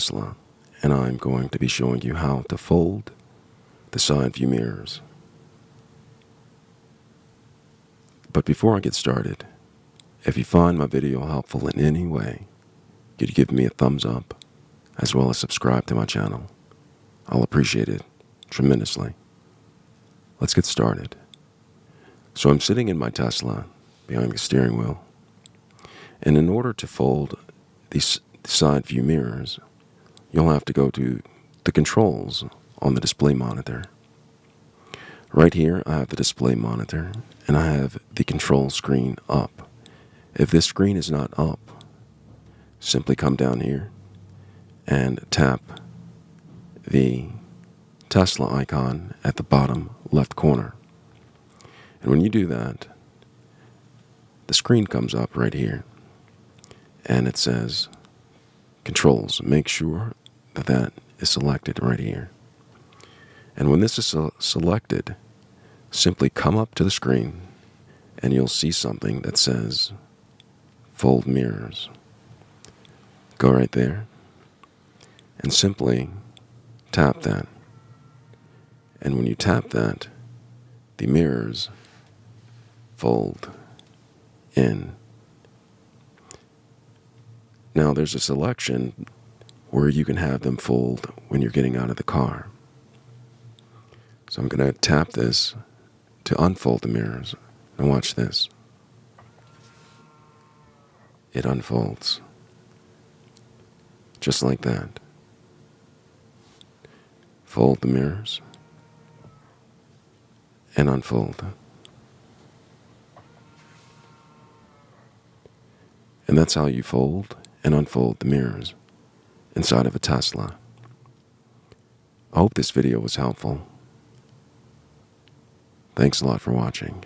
Tesla, and I'm going to be showing you how to fold the side view mirrors. But before I get started, if you find my video helpful in any way, could you give me a thumbs up as well as subscribe to my channel? I'll appreciate it tremendously. Let's get started. So I'm sitting in my Tesla behind the steering wheel, and in order to fold these side view mirrors, you'll have to go to the controls on the display monitor. Right here, I have the display monitor, and I have the control screen up. If this screen is not up, simply come down here and tap the Tesla icon at the bottom left corner. And when you do that, the screen comes up right here, and it says controls. Make sure that that is selected right here. And when this is selected, simply come up to the screen and you'll see something that says fold mirrors. Go right there and simply tap that. And when you tap that, the mirrors fold in. Now there's a selection where you can have them fold when you're getting out of the car. So I'm going to tap this to unfold the mirrors. And watch this. It unfolds. Just like that. Fold the mirrors and unfold. And that's how you fold and unfold the mirrors inside of a Tesla. I hope this video was helpful. Thanks a lot for watching.